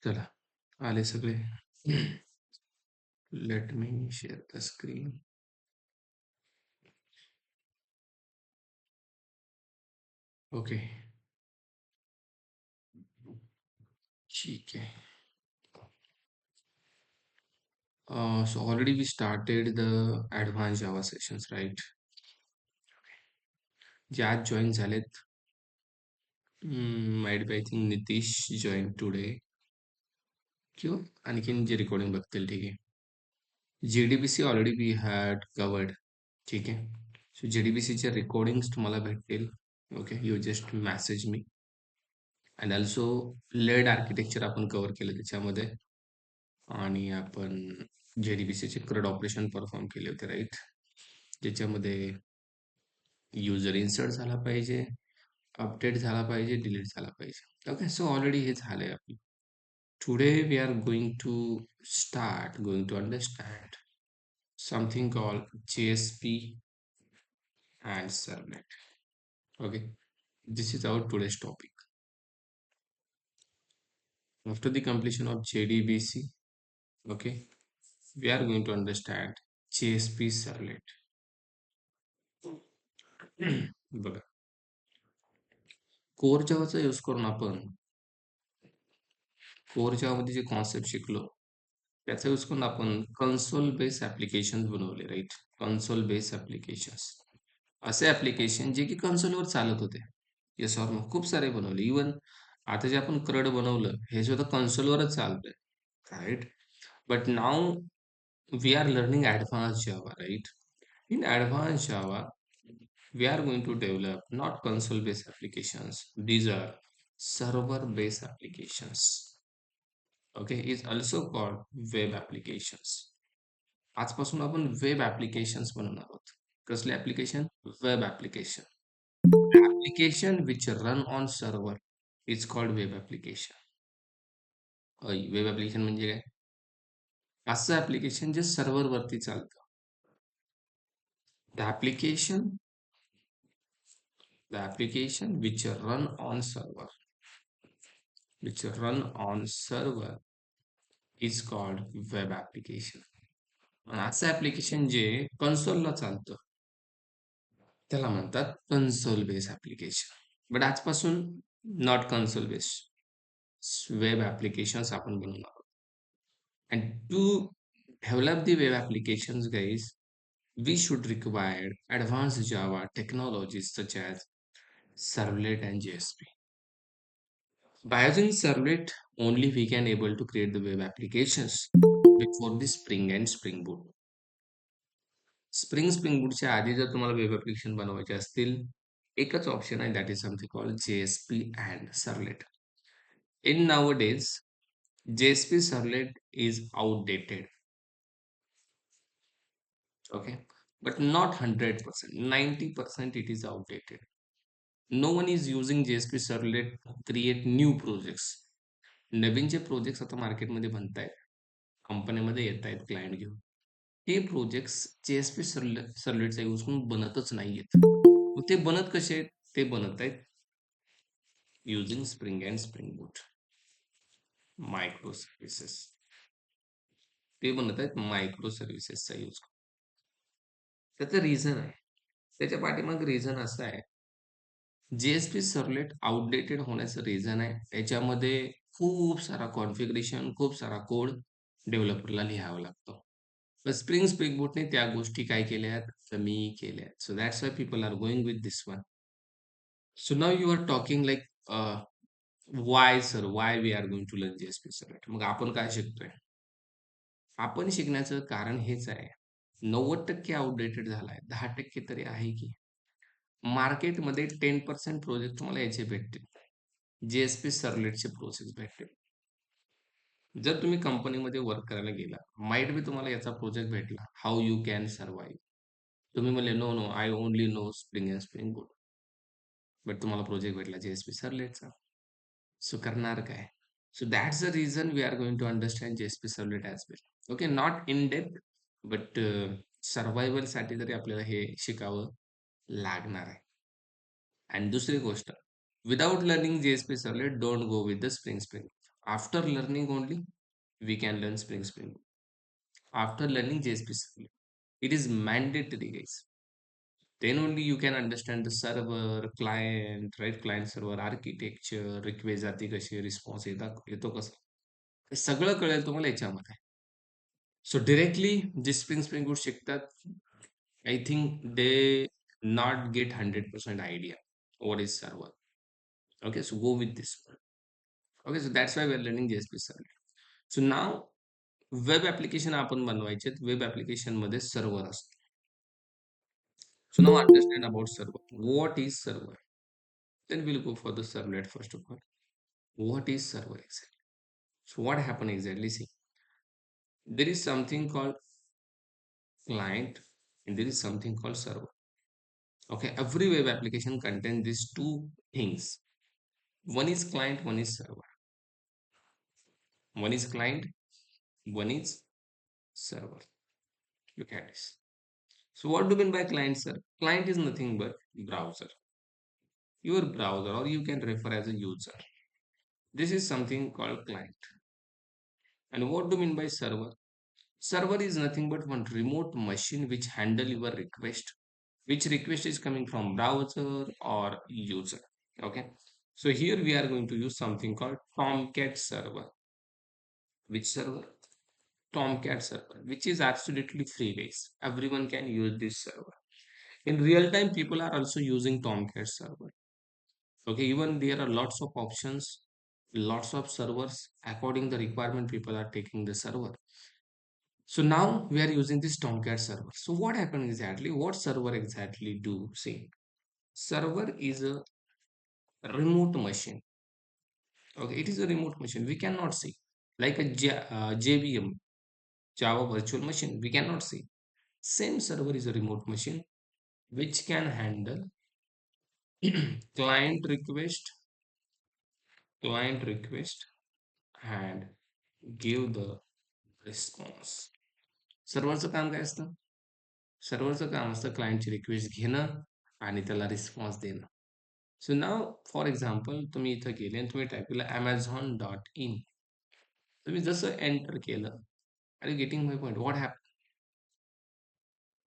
चला, आले सगळे. Let me share the screen. Okay, ठीक आहे. So already we started the advanced Java sessions, right? जे आज जॉईन झालेत, might be I think Nitish join today किंवा आणखीन जे रेकॉर्डिंग बघतील, ठीक आहे. JDBC already we had covered, ठीक आहे. सो JDBCचे रेकॉर्डिंग्स तुम्हाला भेटतील. Okay, you just message me. And also layered architecture आपण कव्हर केलं त्याच्यामध्ये. आणि आपण JDBCचे CRUD ऑपरेशन परफॉर्म केले होते, राईट? ज्याच्यामध्ये युजर इन्सर्ट झाला पाहिजे, अपडेट झाला पाहिजे, डिलीट झाला पाहिजे. ओके, सो ऑलरेडी हे झालंय आपलं. Today we are going to understand something called JSP and servlet. Okay, this is our today's topic. After the completion of JDBC, okay, we are going to understand JSP servlet. बघा, core जावाचा use करून आपण core जावामध्ये जे concept शिकलो त्याचा use करून आपण console base application बनवले, right? Console base applications, असे ऍप्लिकेशन जे की कन्सोलवर चालत होते. Yes or no? खूप सारे बनवले. इवन आता जे आपण क्रड बनवलं हे सुद्धा कन्सोलवरच चालतंय, right? But now we are learning advance Java, right? In advanced Java, we are going to develop not console-based applications. These are server-based applications. Okay, is also called web applications. आजपासून आपण वेब ऍप्लिकेशन्स बनवणार आहोत. कसले application? Web application. Application which run on server is called web application. Web application म्हणजे काय? असं application जे सर्व्हरवरती चालतं. The application which run on server is called web application. आणि असं ऍप्लिकेशन जे कन्सोलला चालतं त्याला म्हणतात कन्सोल बेस्ड ऍप्लिकेशन. बट आजपासून not console based web applications आपण बनवणार आहोत. And to develop the web applications guys, we should require advanced Java technologies such as servlet and JSP. By using servlet only we can able to create the web applications before the Spring and Spring Boot. Spring Bootच्या आधी जर तुम्हाला web application बनवायचे असतील, एकच option आहे, that is something called JSP and servlet. In nowadays, JSP servlet is outdated. Okay, but not 100%, 90% it is outdated. No one is using JSP servlet to create new projects. नवीन जे projects आता मार्केटमध्ये बनतायत, कंपन्यांमध्ये येत आहेत client घेऊन, हे projects JSP सर्व्हलेटचा use करून बनतच नाहीयेत. मग ते बनत कसे आहेत? ते बनत आहेत using spring and spring boot micro services. ते बनत आहेत मायक्रो सर्व्हिसेसचा यूज करून. त्याचं रिझन आहे, त्याच्या पाठीमागे रिझन असं आहे, JSP सर्व्हलेट आउटडेटेड होण्याचं रिझन आहे त्याच्यामध्ये खूप सारा कॉन्फिगरेशन, खूप सारा कोड डेव्हलपरला लिहावा लागतो. पण स्प्रिंग बूटने त्या गोष्टी काय केल्या आहेत? कमी केल्या आहेत. So that's why people are going with this one. So now you are talking like why sir, why we are going to learn JSP servlet? मग आपण काय शिकतोय? आपण शिकण्याचं कारण हेच आहे, 90% आउटडेटेड झालाय, 10% तरी आहे की. मार्केटमध्ये 10% प्रोजेक्ट तुम्हाला याचे भेटतील, JSP सर्व्हलेटचे प्रोजेक्ट भेटतील. जर तुम्ही कंपनीमध्ये वर्क करायला गेला, माइट बी तुम्हाला याचा प्रोजेक्ट भेटला, हाऊ यू कॅन सर्व्हाइव्ह. तुम्ही म्हणले no no, I only know spring and spring boot. But तुम्हाला प्रोजेक्ट भेटला JSP सर्व्हलेटचा. सो करणार काय? So that's the reason we are going to understand JSP servlet as well. Okay, not in depth, but सर्व्हायवलसाठी तरी आपल्याला हे शिकावं लागणार आहे. आणि दुसरी गोष्ट, without learning JSP servlet, don't go with the spring. After learning only, we can learn Spring Boot. After learning JSP Servlet, it is mandatory, guys. Then only you can understand the server, client, right? Client server architecture, request जाती कशी, response येतो कसा. हे सगळं कळेल तुम्हाला याच्यामध्ये. So directly जे स्प्रिंग बूट शिकतात, I think they not get 100% idea what is server. Okay, so go with this one. Okay, so that's why we are learning JSP server. So now web application आपण बनवायचे, web application मध्ये server असतो. So now understand about server. What is server? Then we'll go for the servlet first of all. What is server exactly? So what happened exactly? See, there is something called client and there is something called server. Okay, every web application contains these two things. One is client, one is server. One is client, one is server. Look at this. So what do you mean by client, sir? Client is nothing but browser. Your browser, or you can refer as a user. This is something called client. And what do you mean by server? Server is nothing but one remote machine which handle your request. Which request is coming from browser or user. Okay. So here we are going to use something called Tomcat server. Which server? Tomcat server, which is absolutely free base. Everyone can use this server. In real time, people are also using Tomcat server. Okay, even there are lots of options, lots of servers. According the requirement, people are taking the server. So now we are using this Tomcat server. So what happened exactly? What server exactly do? See, server is a remote machine. Okay, it is a remote machine. We cannot see like a JVM, Java Virtual Machine. We cannot see. Same server is a remote machine which can handle client request, client request, and give the response. सर्व्हरचं काम काय असतं? सर्व्हरचं काम असतं क्लायंटची request घेणं आणि त्याला response देणं. सो नाव फॉर एक्झाम्पल तुम्ही इथं गेले आणि तुम्ही टाईप केलं Amazon.in. तुम्ही जसं एंटर केलं, are you getting my point? What happen?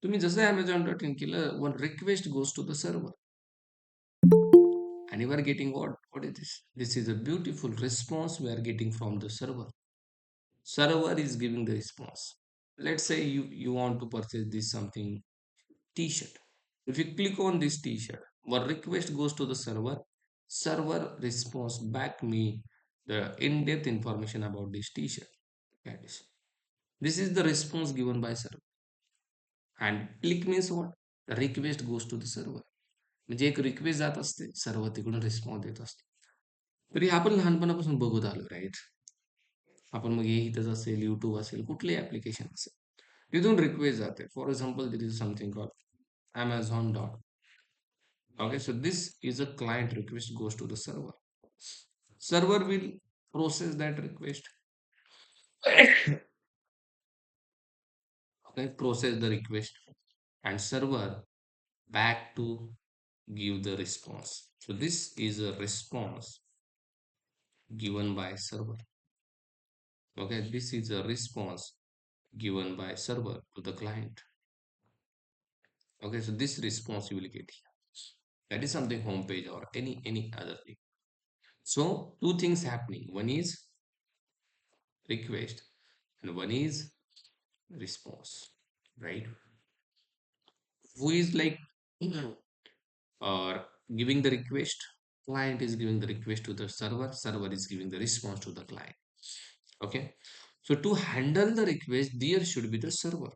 तुम्ही जसं Amazon.in केलं, one request goes to the server. And you are getting what? What is this? This is a beautiful response we are getting from the server. Server is giving the response. Let's say you want to purchase this something t-shirt. If you click on this t-shirt, one request goes to the server. Server responds back me the in-depth information about this t-shirt. That is. This is the response given by server. And click means what? The request goes to the server. म्हणजे एक request जात असते, सर्व तिकडून response देत असते. तर हे आपण लहानपणापासून बघत आलो, राईट? आपण मग हे इथंच असेल, युट्यूब असेल, कुठलेही ऍप्लिकेशन असेल, तिथून रिक्वेस्ट जाते. For example this is something call Amazon dot. Okay, so this is a client request goes to the server. Server will process that request. Okay, process the request and server back to give the response. So this is a response given by server. Okay, this is a response given by server to the client. Okay, so this response you will get here. That is something homepage or any other thing. So two things happening. One is request and one is response, right? Who is like or giving the request? Client is giving the request to the server. Server is giving the response to the client. Okay. So to handle the request, there should be the server.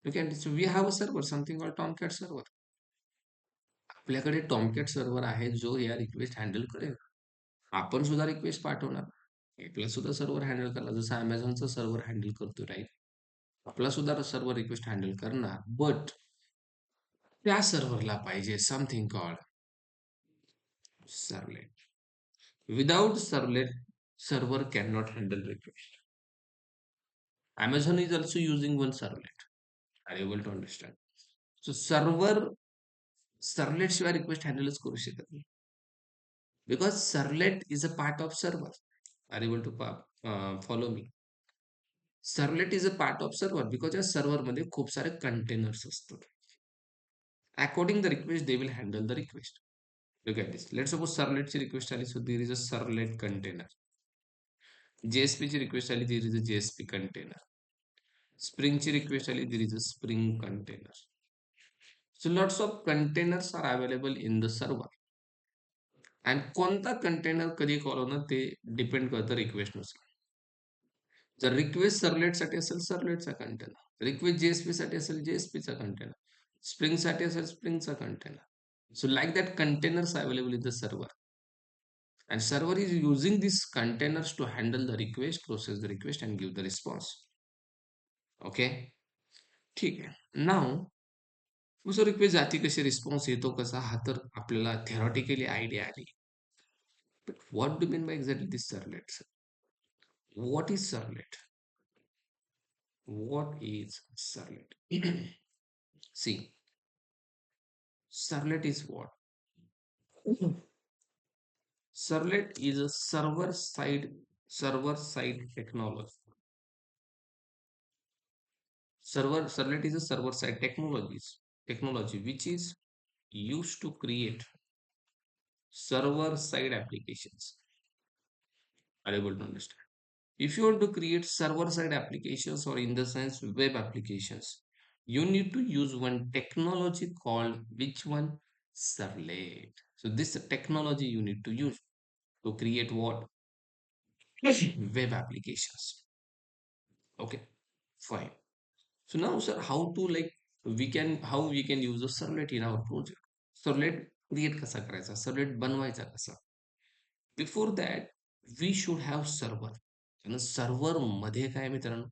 Okay. So we have a server, something called Tomcat server. आपल्याकडे टॉमकॅट server आहे जो या request handle करेल. आपण सुद्धा request पाठवणार, आपला सुद्धा सर्व्हर हँडल करणार, जसं अमेझॉनचं सर्व्हर हँडल करतो, राईट? आपला सुद्धा सर्व्हर रिक्वेस्ट हँडल करणार, बट त्या सर्व्हरला पाहिजे something called servlet. Without servlet, server cannot handle request. Amazon is also using one servlet. Are you able to understand? So servlet शिवाय request हँडलच करू शकत नाही. Because servlet is a part of server. Are you able to follow me? Servlet is a part of server because या सर्व्हरमध्ये खूप सारे containers असतात. According the request they will handle the request. Look at this. Let's suppose servletची request आली, so there is a servlet container. JSPची request आली, there is a JSP container. Springची रिक्वेस्ट आली, there is a Spring container. So lots of containers are available in the server. आणि कोणता container कधी call होणार ते डिपेंड करतं रिक्वेस्टनुसार. जर रिक्वेस्ट सर्व्हलेटसाठी असेल सर्व्हलेटचा कंटेनर, रिक्वेस्ट जेएसपी साठी असेल जेएसपीचा कंटेनर, स्प्रिंग साठी असेल स्प्रिंगचा container. So like that containers are available in the server, and server is using these containers to handle the request, process the request and give the response. Okay, ठीक आहे. नाव जो request जाती कशी, response येतो कसा, हा तर आपल्याला थेरॉटिकली आयडिया आली. But what do you mean by exactly this servlet? What is servlet? What is servlet? See, servlet is what? Servlet is a server side technology. Servlet is a server side technology which is used to create server side applications. Are you able to understand? If you want to create server side applications, or in the sense web applications, you need to use one technology called which one? Servlet. So this technology you need to use to create what? Web applications. Okay, fine. So now, sir, how to like how we can use a servlet in our project? Servlet create कसा करायचा? Servlet बनवायचा कसा? Before that, we should have server. आणि server मध्ये काय मित्रांनो?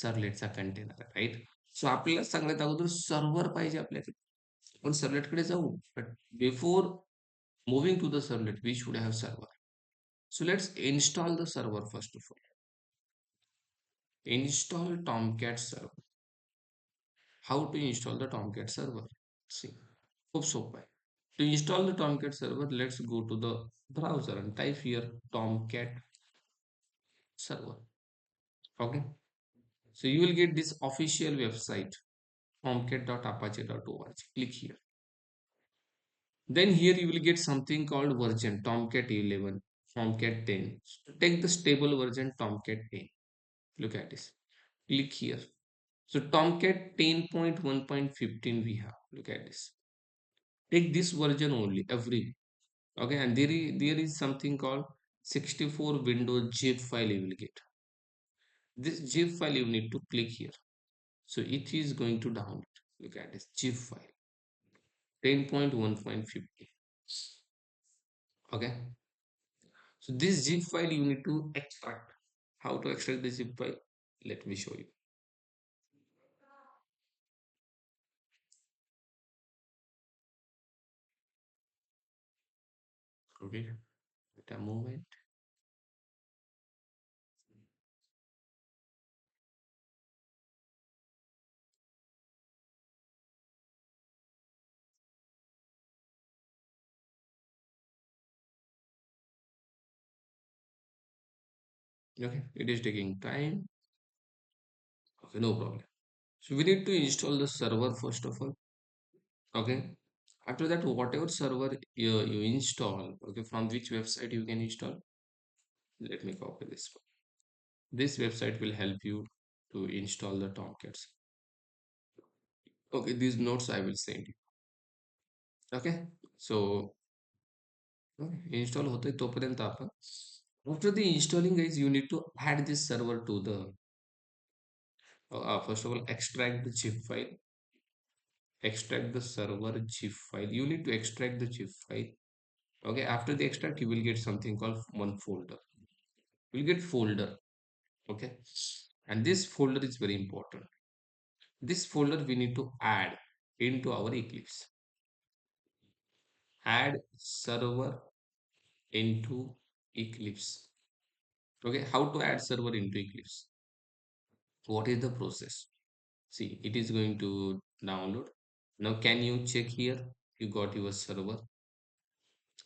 सर्व्हलेटचा container आहे, राईट? सो आपल्याला सगळ्यात अगोदर सर्व्हर पाहिजे आपल्याकडे. आपण सर्व्हलेटकडे जाऊ, but before moving to the servlet we should have server. So let's install the server first of all. Install Tomcat server. How to install the Tomcat server? See, खूप सोपं आहे. To install the Tomcat server, let's go to the browser and type here Tomcat server. Okay. So you will get this official website tomcat.apache.org. Click here. Then here you will get something called version Tomcat 11, Tomcat 10. So take the stable version Tomcat 10. Look at this. Click here. So Tomcat 10.1.15 we have. Look at this. Take this version only every. Okay, and there is something called 64 Windows zip file you will get. This zip file you need to click here. So it is going to download. Look at this zip file 10.1.50. Okay, so this zip file you need to extract. How to extract the zip file? Let me show you. Okay, wait a moment. Okay, it is taking time. Okay, no problem. So we need to install the server first of all. Okay, after that, whatever server you install, okay, from which website you can install. Let me copy this one. This website will help you to install the Tomcats. Okay, these notes I will send you. Okay, so install होते तोपर्यंत आपण, after the installing guys, you need to add this server to the first of all extract the zip file, extract the server zip file. You need to extract the zip file. Okay, after the extract you will get something called one folder. You will get folder. Okay, and this folder is very important. This folder we need to add into our Eclipse. Add server into Eclipse. Okay, how to add server into Eclipse? What is the process? See, it is going to download. Now, can you check here? You got your server.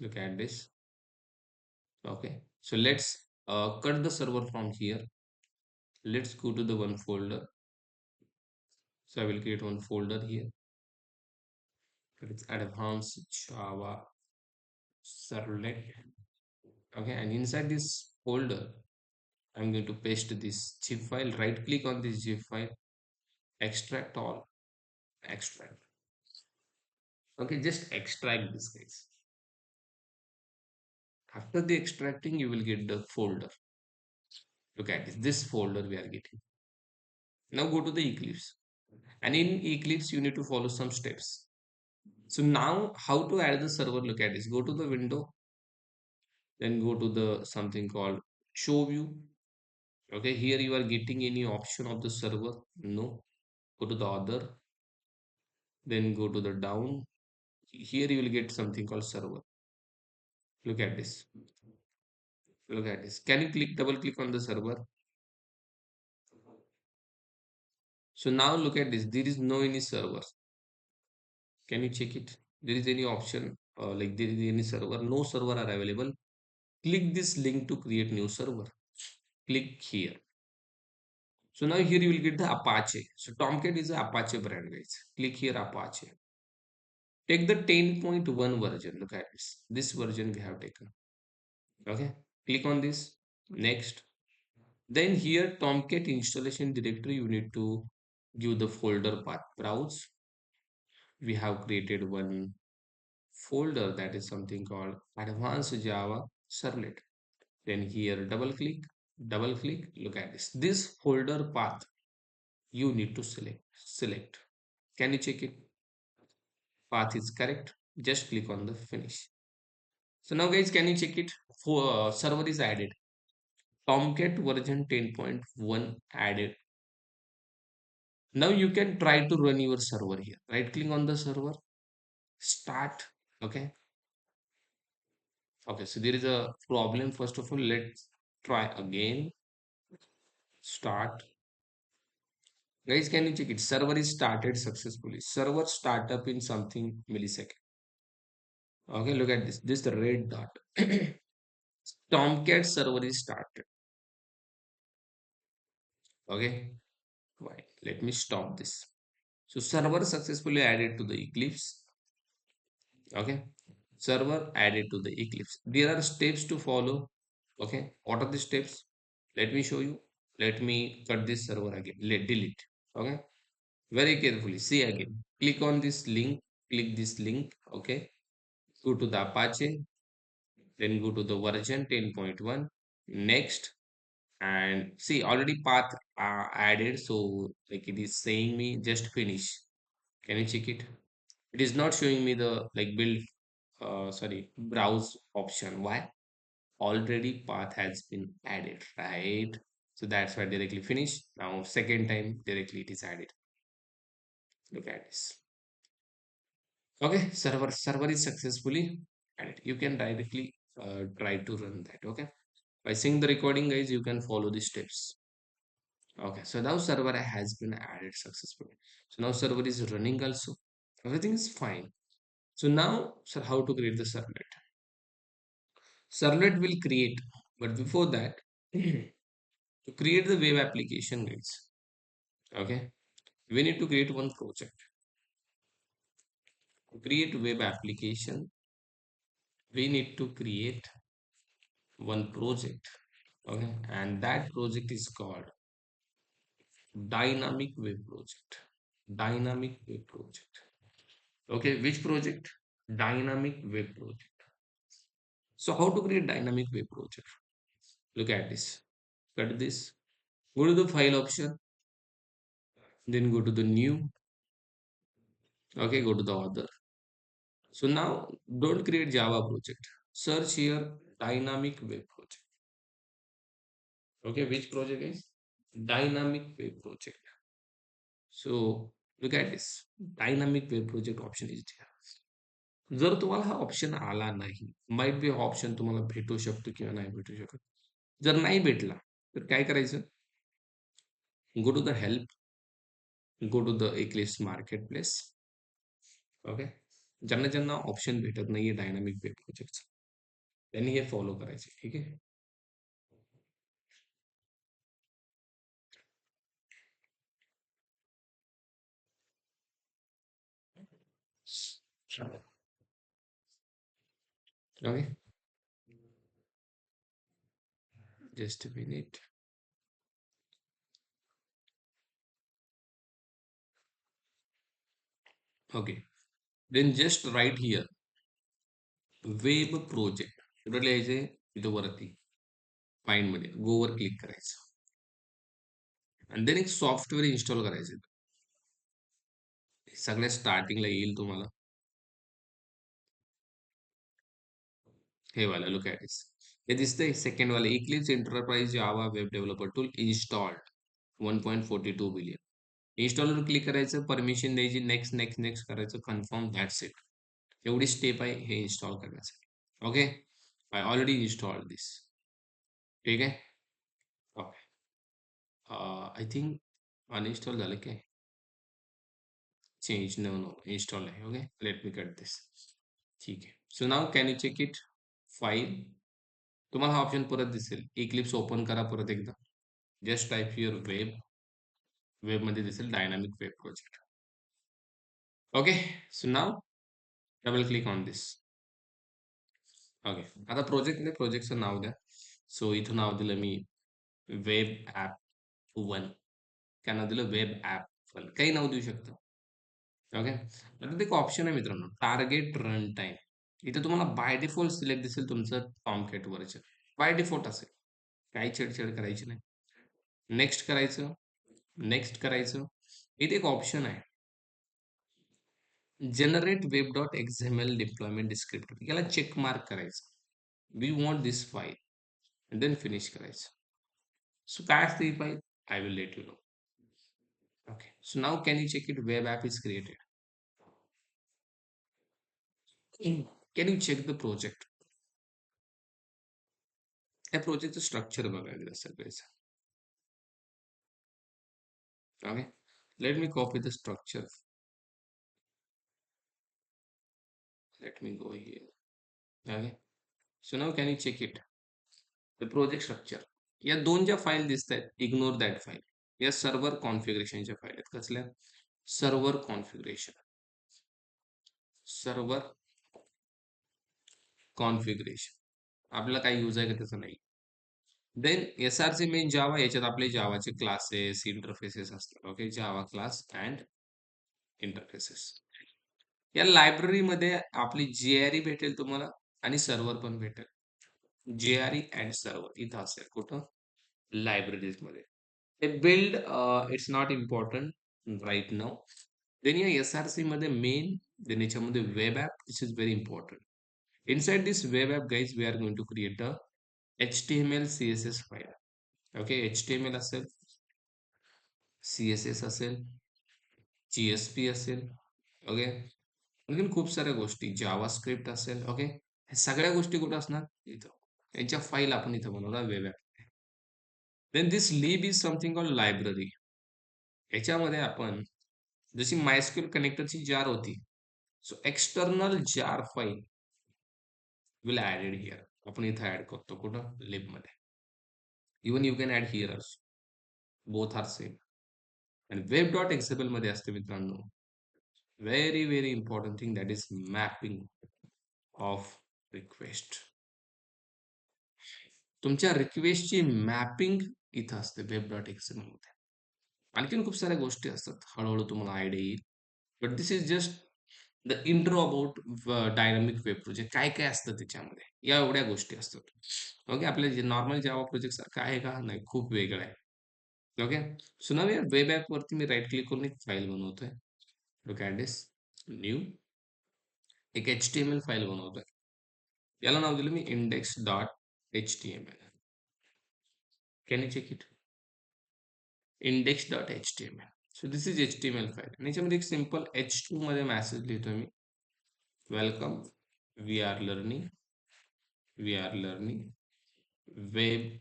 Look at this. Okay, so let's cut the server from here. Let's go to the one folder. So I will create one folder here. It's advanced Java servlet. Okay, and inside this folder, I'm going to paste this zip file. Right click on this zip file, extract all, extract. Okay, just extract this, guys. After the extracting, you will get the folder. Look at this folder we are getting. Now go to the Eclipse. And in Eclipse, you need to follow some steps. So now how to add the server? Look at this. Go to the window, then go to the something called show view. Okay, here you are getting any option of the server. No. Go to the other, then go to the down. Here you will get something called server. Look at this. Look at this. Can you double click on the server? So now look at this. There is no any server. Can you check it? There is any option like there is any server. No server are available. Click this link to create new server. Click here. So now here you will get the Apache. So Tomcat is a Apache brand, guys. Click here Apache. Take the 10.1 version. Look at this. This version we have taken. Okay. Click on this. Next. Then here Tomcat installation directory you need to give the folder path. Browse. We have created one folder that is something called Advanced Java Servlet. Then here double click. Look at this. This folder path you need to select. Can you check it? Path is correct. Just click on the finish. So now guys, can you check it? For server is added. Tomcat version 10.1 added. Now you can try to run your server here. Right click on the server. Start. Okay. Okay. So there is a problem. First of all, let's try again. Start. Guys, can you check it? Server is started successfully. Server startup in something millisecond. Okay, look at this. This is the red dot. Tomcat server is started. Okay, why? Let me stop this. So server successfully added to the Eclipse. Okay, server added to the Eclipse. There are steps to follow. Okay, what are the steps? Let me show you. Let me cut this server again. Let delete. Okay, very carefully. See again. Click on this link. Click this link. Okay, go to the Apache. Then go to the version 10.1. Next, and see already path added, so like it is saying me just finish. Can you check it? It is not showing me the like build sorry, browse option. Why? Already path has been added, right? So that's why directly finish. Now second time directly it is added. Look at this. Okay, server is successfully added. You can directly try to run that. Okay, by seeing the recording, guys, you can follow the steps. Okay, so now server has been added successfully. So now server is running also. Everything is fine. So now, sir, how to create the servlet? Servlet will create, but before that, to create the web application, guys, okay, we need to create one project. To create web application, we need to create one project. Okay, and that project is called Dynamic Web Project. Dynamic Web Project. Okay, which project? Dynamic Web Project. So how to create dynamic web project? Look at this. Cut this. Go to the file option. Then go to the new. Okay, go to the other. So now don't create Java project. Search here dynamic web project. Okay, which project is? Dynamic web project. So look at this. Dynamic web project option is there. जर तुम्हाला हा option आला नाही, might be हा option तुम्हाला भेटू शकतो किंवा नाही भेटू शकत. जर नाही भेटला तर काय करायचं? Go to the help, go to the Eclipse marketplace. Okay, ज्यांना ज्यांना ऑप्शन भेटत नाहीये डायनामिक वेब प्रोजेक्टचं त्यांनी हे फॉलो करायचे. ठीक आहे. Okay, just a minute. Okay, then just write here web project. कुठं लिहायचंय? इथं वरती फाइंड मध्ये गो वर क्लिक करायचं आणि देन एक सॉफ्टवेअर इन्स्टॉल करायचं. सगळ्यात स्टार्टिंगला येईल तुम्हाला हे वाला, लुक ॲट दिस. हे दिसतंय सेकंड वाला, Eclipse enterprise Java web developer tool installed 1.42 billion. इन्स्टॉलवर क्लिक करायचं, परमिशन द्यायची, नेक्स्ट नेक्स्ट नेक्स्ट करायचं, कन्फर्म, दॅट्स इट. एवढी स्टेप आहे हे इन्स्टॉल करण्यासाठी. Okay, I already installed this. ठीक आहे. ओके, आय थिंक अनइन्स्टॉल झालं काय? चेंज, नो नो, इन्स्टॉल आहे. Okay, let me cut this. ठीक आहे. So now can you check it? File, तुम्हाला हा ऑप्शन परत दिसेल. इक्लिप्स ओपन करा परत एकदा. Just type your web. वेबमध्ये दिसेल dynamic web project. Okay, so now double click on this. Okay, आता प्रोजेक्टने प्रोजेक्टचं नाव द्या. सो इथं नाव दिलं मी वेब ॲप 1. काय नाव दिलं? Web app 1. काही नाव देऊ शकता. ओके, आता एक ऑप्शन आहे मित्रांनो, टार्गेट रन टाइम. इथे तुम्हाला बाय डिफॉल्ट सिलेक्ट दिसेल तुमचं टॉमकॅट व्हर्जन. बाय डिफॉल्ट असेल, काही छेडछाड करायची नाही. नेक्स्ट करायचं, नेक्स्ट करायचं. इथे एक ऑप्शन आहे, generate web dot XML deployment descriptor. याला चेक मार्क करायचं. We want this file, then finish करायचं. सो काय असतं ही फाईल? I will let you know. Okay, so now can you check it? Web app is created. Can you check the project? त्या प्रोजेक्टचं स्ट्रक्चर बघायला सगळेच. Okay, let me copy the structure. Let me go here. Okay, so now can you check it? The project structure. या दोन ज्या file दिसत आहेत, ignore that file. या सर्व्हर कॉन्फिगरेशनच्या फाईल आहेत. कसल्या? Server configuration. सर्व्हर कॉन्फिगरेशन आपल्याला काही यूज आहे का त्याचं? नाही. देन एसआरसी मेन जावा, याच्यात आपले जावाचे क्लासेस इंटरफेसेस असतात. Okay, Java class and interfaces. या लायब्ररीमध्ये आपली जीआरई भेटेल तुम्हाला आणि सर्व्हर पण भेटेल. जीआरई अँड सर्व्हर इथं असेल कुठं? लायब्ररीज मध्ये. हे build it's not important right now. Then या एसआरसी मध्ये मेन, देन याच्यामध्ये web app, this is very important. Inside this web app guys we are going to create a HTML CSS file. Okay, HTML असेल, CSS असेल, GSP असेल. Okay, आणखीन खूप साऱ्या गोष्टी, जावा स्क्रिप्ट असेल. ओके, हे सगळ्या गोष्टी कुठं असणार? इथं. यांच्या फाईल आपण इथं बनवणार web app. Then this lib is something called library. याच्यामध्ये आपण जशी मायस्क्यूएल कनेक्टरची जार होती, so external jar file will added here. आपण इथं ऍड करतो कुठं? लिब मध्ये. Even you can add here also, both are same. आणि वेब डॉट एक्झएमएल मध्ये असते मित्रांनो, very very important thing, that is mapping of request. तुमच्या रिक्वेस्टची मॅपिंग इथं असते वेब डॉट एक्सएमएल मध्ये. आणखीन खूप साऱ्या गोष्टी असतात, हळूहळू तुम्हाला आयडिया येईल. But this is just the intro about dynamic web project. काय काय असतं त्याच्यामध्ये, या एवढ्या गोष्टी असतात. ओके, आपल्या जे नॉर्मल जावा प्रोजेक्ट सारखं आहे का? नाही, खूप वेगळं आहे. ओके, सो नाव या वेब ॲप वरती मी राईट क्लिक करून एक फाईल बनवतोय. लुक ॲट दिस, न्यू, एक HTML फाईल बनवतोय. याला नाव दिलं मी index dot HTML. Can you check it? index.html. So this is HTML file. आणि याच्यामध्ये एक सिंपल H2 मध्ये मेसेज लिहितो मी. Welcome, we are learning, we are learning web,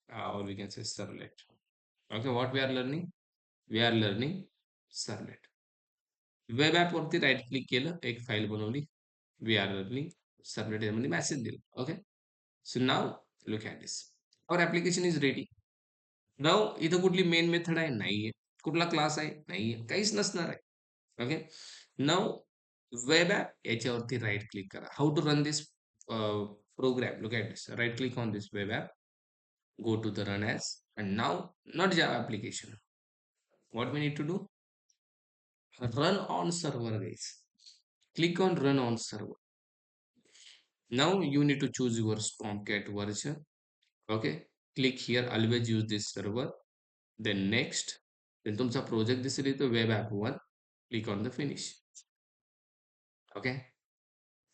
or we can say servlet. Okay, what we are learning? We are learning servlet. Web app वरती right click केलं, एक file बनवली, वी आर लर्निंग सर्वलेट, यामध्ये message दिला. Okay, so now look at this, our application is ready. Now इथं कुठली main method आहे? नाहीये. कुठला क्लास आहे? नाहीये. काहीच नसणार आहे. ओके, नाव वेब ॲप याच्यावरती राइट क्लिक करा. How to run this program. Look at this. Right click on this web app. Go to the run as. And now, not Java application. What we need to do? Run on server, guys. Click on run on server. Now you need to choose your Tomcat version. Okay. Click here. Always use this server. Then next. Then तुमचा project दिसेल इथं web app 1. Click on the finish. Okay.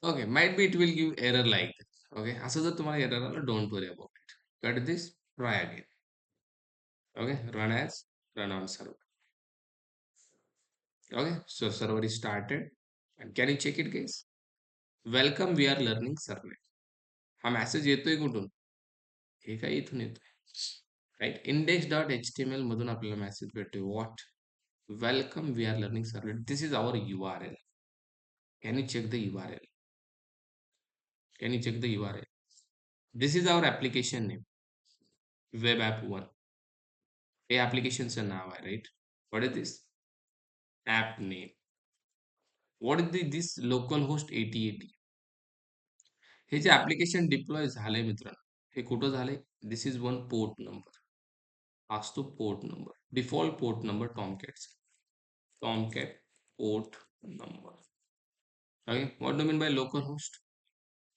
Okay. Might be it will give error like this. Okay. असं जर तुम्हाला error आला, don't worry about it. Cut this. Try again. Okay. Run as. Run on server. Okay. So server is started. And can you check it, guys? Welcome. We are learning servlet. हा message येतोय कुठून? हे काय इथून येतोय. Right index.html मधून आपल्याला message भेटतोय. What? Welcome we are learning servlet. This is our URL. Can you check the URL? Can you check the URL? This is our application name. Web app 1. हे applicationचं नाव आहे, right? What is this? App name. What is this localhost 8080? हे जे application deploy झालंय मित्रांनो, हे कुठं झालंय? This is one port number. हाच तो port number. Default port number टॉमकॅटचा. Tomcat port number. Okay. What do mean by local host?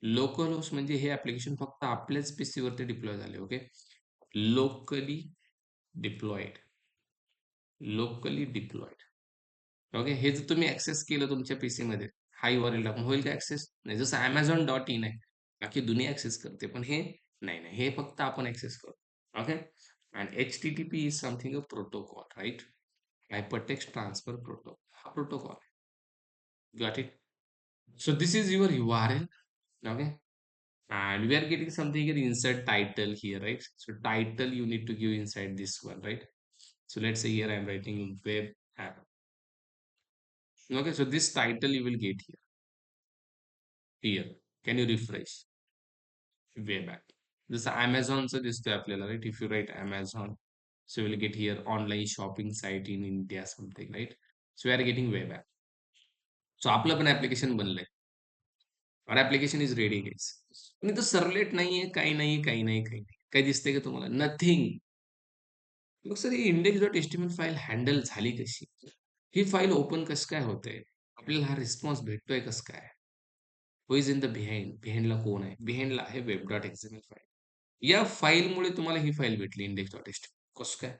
Local host म्हणजे हे ऍप्लिकेशन फक्त आपल्याच पीसी वरती डिप्लॉय झाले. Okay. Locally deployed. Locally deployed. Okay. हे जर तुम्ही ऍक्सेस केलं तुमच्या पीसी मध्ये, हा URL टाकून होईल का ऍक्सेस? नाही. जसं Amazon.in आहे, बाकी दुनिया ऍक्सेस करते, पण हे नाही नाही, हे फक्त आपण ऍक्सेस करतो. Okay. And HTTP is something a protocol, right? Hypertext Transfer Protocol. हा protocol. Got it? So this is your URL. Okay. And we are getting something here inside title here, right? So title you need to give inside this one, right? So let's say here I'm writing web app. Okay, so this title you will get here. Here. Can you refresh? Web app. This Amazonचं दिसतोय आपल्याला, right? If you write Amazon, so you will get here online shopping site in India, something, right? So we are getting web app. So आपलं पण application बनलंय. और application is ready guys. पण इथं servlet नाहीये, काही नाही, काही नाही, काही नाही. काय दिसतंय का तुम्हाला? नथिंग. मग सर ही index.html फाईल हँडल झाली कशी? ही फाईल ओपन कसं काय होते? आपल्याला हा रिस्पॉन्स भेटतोय कसं काय? Who is in the behind? बिहाइंडला कोण आहे? बिहाइंडला आहे web.xml फाईल. या फाईलमुळे तुम्हाला ही फाईल भेटली index.html. कसं काय?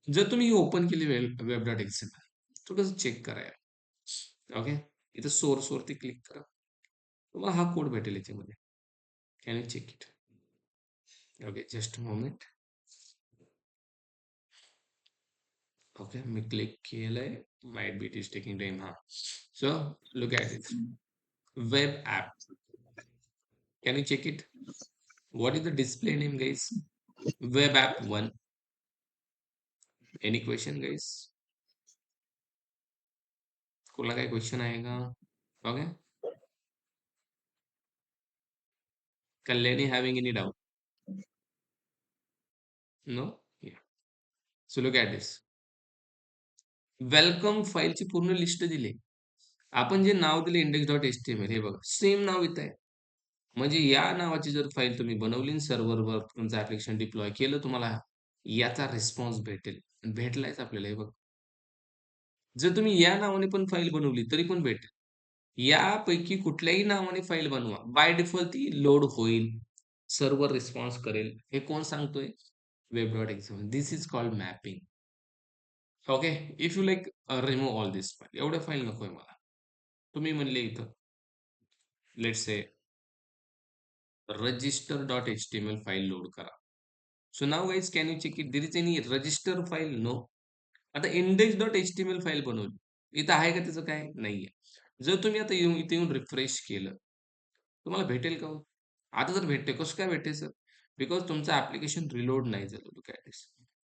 जर तुम्ही ही ओपन केली web.xml, थोडंसं चेक करा यार. ओके. इथं सोर्स वरती क्लिक करा. तुम्हाला हा कोड भेटेल याच्यामध्ये. Can you check it? Okay, just a moment. Okay, मी क्लिक केलंय. Might be it is taking time. हा. So look at it. Web app. Can you check it? What is the display name, guys? Web app 1. Any question, guys? कोणाला काही question आहे का? Okay. Kalyani having any doubt? No? Yeah. So look at this. Welcome फाईलची पूर्ण list दिली. आपण जे नाव दिले index.html, हे बघा सेम नाव इथं आहे. म्हणजे या नावाची जर फाईल तुम्ही बनवली सर्व्हरवर तुमचं ऍप्लिकेशन डिप्लॉय केलं, तुम्हाला याचा रिस्पॉन्स भेटेल. भेटलायच आपल्याला, हे बघा. जर तुम्ही या नावाने पण फाईल बनवली तरी पण भेटेल. यापैकी कुठल्याही नावाने फाईल बनवा, बाय डिफॉल्ट ती लोड होईल, सर्व्हर रिस्पॉन्स करेल. हे कोण सांगतोय? web.xml. This is called mapping. Okay. If you like remove all this file, एवढ्या फाईल नकोय मला. तुम्ही म्हणले इथं let's say register.html file load करा. So now guys, can you check it? There is any register file? No. आता index.html file बनवली. इथं आहे का त्याचं काय? नाहीये. जर तुम्ही आता येऊन इथे येऊन रिफ्रेश केलं, तुम्हाला भेटेल का हो? आता जर भेटते, कसं काय भेटते सर? बिकॉज तुमचं ऍप्लिकेशन रिलोड नाही झालं. लुक ॲट दिस.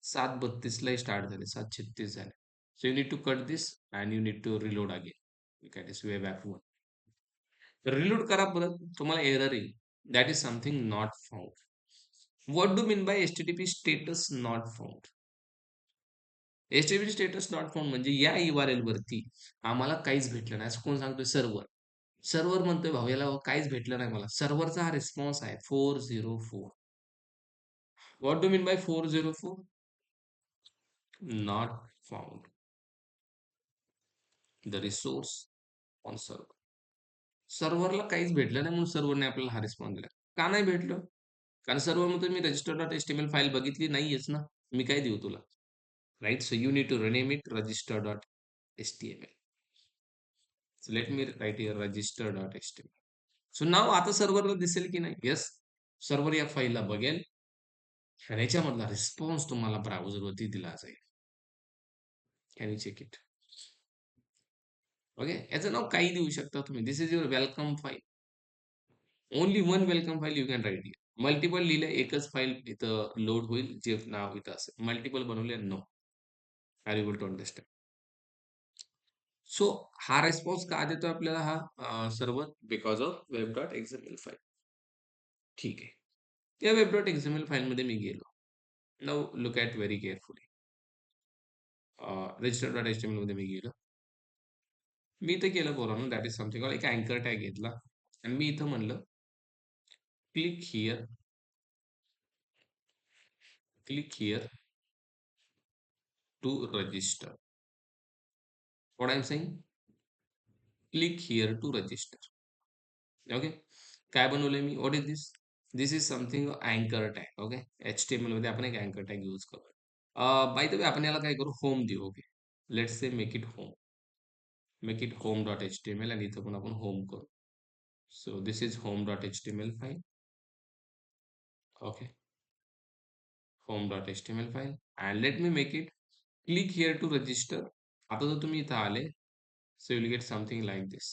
7:32 ला स्टार्ट झाले, 7:36 झाले. So you need to cut this and you need to reload again. Look at this web app 1. Reload करा परत, तुम्हाला एरर येईल. That is something not found. What do you mean by HTTP status not found? HTTP status not found म्हणजे या URL वरती आम्हाला काहीच भेटलं नाही. असं कोण सांगतोय? सर्व्हर. सर्व्हर म्हणतोय भाऊ याला काहीच भेटलं नाही मला. सर्व्हरचा हा रिस्पॉन्स आहे 404. What do mean by 404? Not found the resource on server. सर्व्हरला काहीच भेटलं नाही म्हणून सर्व्हरने आपल्याला हा रिस्पॉन्स दिला. का नाही भेटलं? कारण सर्व्हरमध्ये मी register.html फाईल बघितली नाहीयेच ना. मी काय देऊ तुला? Right? So you need to rename it register.html. So let me write here register.html. So now आता सर्व्हरला दिसेल की नाही? येस. सर्व्हर या फाईलला बघेल आणि याच्यामधला रिस्पॉन्स तुम्हाला ब्राउझरवरती दिला जाईल. Can you check it? Okay. याचं नाव काही देऊ शकता तुम्ही. This is your welcome file. Only one welcome file you can write here. Multiple लिहिलं एकच फाईल इथं लोड होईल जे नाव इथं असेल. मल्टिपल बनवले no. Are able to understand? So हा रिस्पॉन्स का देतो आपल्याला हा सर्व्हर? Because of web dot XML file. ठीक आहे. या वेब डॉट एक्झएमएल फाईलमध्ये मी गेलो. Now look at very carefully. Register dot H T M L मध्ये मी गेलो. मी इथं केलं पोरांनो दॅट इज समथिंग एक अँकर टॅग घेतला आणि मी इथं म्हणलं click here, click here to register. What I am saying? Click here to register. Okay. काय बनवलंय मी? What is this? This is something अँकर टॅग. ओके. HTML मध्ये आपण एक अँकर टॅग यूज करू. बाय द वे आपण याला काय करू? होम देऊ. Okay. Let's say make it home. Make it home dot HTML आणि इथं पण आपण होम करू. So this is home dot HTML file. Okay. home.html file and let me make it click here to register. आता जर तुम्ही इथं आले so you'll get something like this.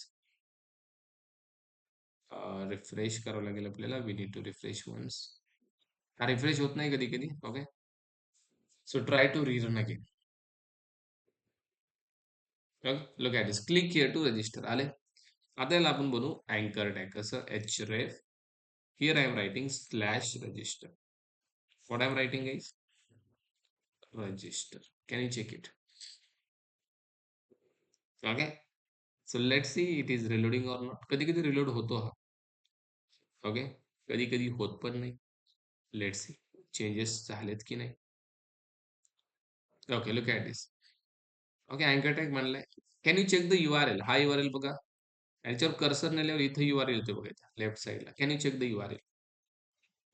Refresh करावं लागेल आपल्याला. We need to refresh once. हा refresh होत नाही कधी कधी. Okay. So try to rerun again. Look at this. Click here to register. आले. आता याला आपण बनवू अँकर टॅग. कसं? href. Here I am writing slash register. What I am writing is register. Can you check it? Okay. So let's see it is reloading or not. कधी कधी reload होतो हा. ओके. कधी कधी होत पण नाही. लेट्स सी चेंजेस झालेत की नाही. Okay. Look at this. Okay. अँकर टॅग म्हणलाय. Can you check the URL? हा URL बघा. याच्यावर कर्सर नेल्यावर इथं URL येते बघा इथं लेफ्ट साईडला. Can you check the URL?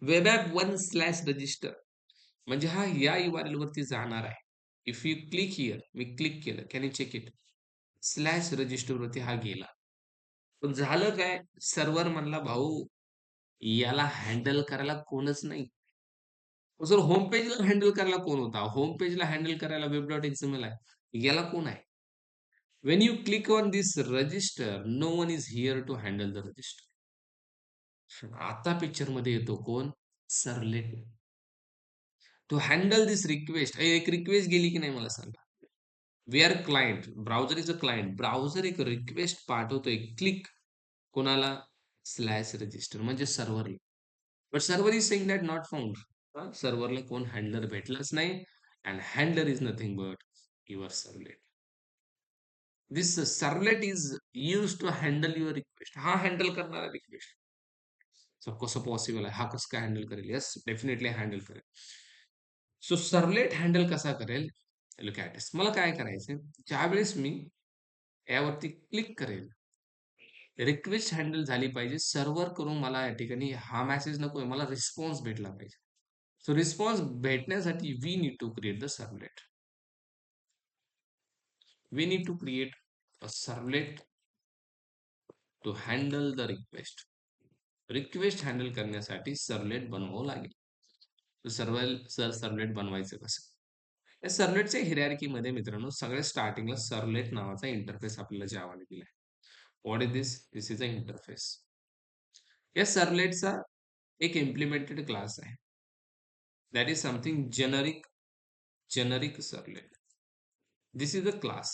Web app one slash register म्हणजे हा या URL वरती जाणार आहे. इफ यू क्लिक हिअर, मी क्लिक केलं. Can you check it? Slash register वरती हा गेला. पण झालं काय? सर्व्हर म्हणला भाऊ याला हँडल करायला कोणच नाही. सर होम पेजला हँडल करायला कोण होता? होम पेजला हँडल करायला वेब डॉट एक्झएमएल आहे. याला कोण आहे? When you click on this register, no one is here to handle the register. आता पिक्चर मध्ये येतो कोण? Servlet. To handle this request. एक रिक्वेस्ट गेली की नाही मला सांगा. We are client. Browser is a client. Browser एक रिक्वेस्ट पाठवतोय. क्लिक कोणाला? स्लॅश रजिस्टर म्हणजे सर्व्हरला. But server is saying that not found. सर्व्हरला कोण हँडलर भेटलाच नाही. And handler is nothing but your servlet. This servlet is use to handle your request. हा हँडल करणारा रिक्वेस्ट. सो कसं पॉसिबल आहे? हा कसं काय हँडल करेल? येस, डेफिनेटली हँडल करेल. सो सर्वलेट हँडल कसा करेल? लुक ॲट दिस. मला काय करायचंय? ज्यावेळेस मी यावरती क्लिक करेल, रिक्वेस्ट हँडल झाली पाहिजे. सर्व्हर करून मला या ठिकाणी हा मेसेज नकोय. मला रिस्पॉन्स भेटला पाहिजे. सो रिस्पॉन्स भेटण्यासाठी we need to create the servlet. We need to create a servlet to handle the request. Request handle करण्यासाठी सर्वलेट बनवावं लागेल. सर्वलेट बनवायचं कसं? या सर्वलेटच्या हिरआर्कीमध्ये मित्रांनो सगळ्यात स्टार्टिंगला सर्वलेट नावाचा इंटरफेस आपल्याला जावाने दिलाय. What is this? This is a interface. या सर्वलेटचा एक इम्प्लिमेंटेड क्लास आहे. That is something generic servlet. This is a class.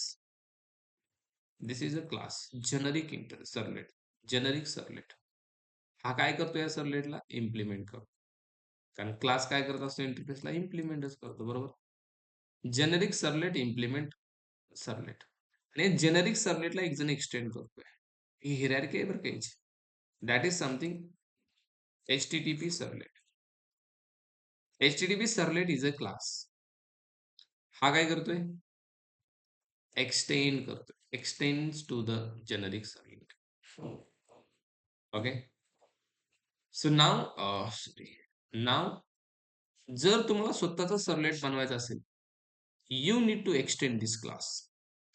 This is a class. Servlet. Generic servlet. हा काय करतो? या सर्वलेटला इम्प्लिमेंट करतो. कारण क्लास काय करत असतो? इंटरफेसला इम्प्लिमेंटच करतो. बरोबर? जेनेरिक सर्लेट इम्प्लिमेंट सर्लेट आणि जेनेरिक सर्लेटला एक जण एक्सटेंड करतोय. ही हिरार्की आहे बरं का याची. That is something HTTP servlet. HTTP servlet is a class. हा काय करतोय? एक्सटेंड करतोय. Extends to the generic servlet. Okay. So नाव जर तुम्हाला स्वतःचा सर्लेट बनवायचा असेल, you need to extend this class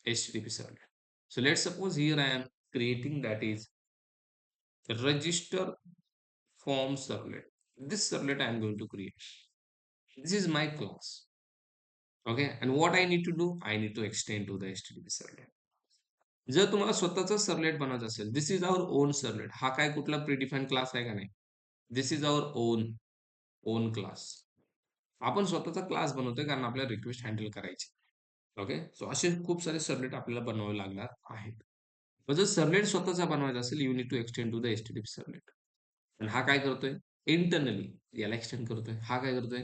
HTTP servlet. So let's suppose here I am creating that is register form servlet. This servlet I am going to create. This is my class. Okay, and what I need to do? I need to extend to the HTTP servlet. जर तुम्हाला स्वतःचा servlet बनवायचा असेल, this is our own servlet. हा काय कुठला predefine class आहे का नाही? This is our own own class. आपण स्वतःचा क्लास बनवतोय कारण आपल्याला रिक्वेस्ट हँडल करायची. ओके. सो असे खूप सारे सर्वलेट आपल्याला बनवावे लागणार आहेत. मग जर सर्वलेट स्वतःचा बनवायचा असेल, you need to extend to the HTTP servlet. आणि हा काय करतोय? इंटरनली याला एक्सटेंड करतोय. हा काय करतोय?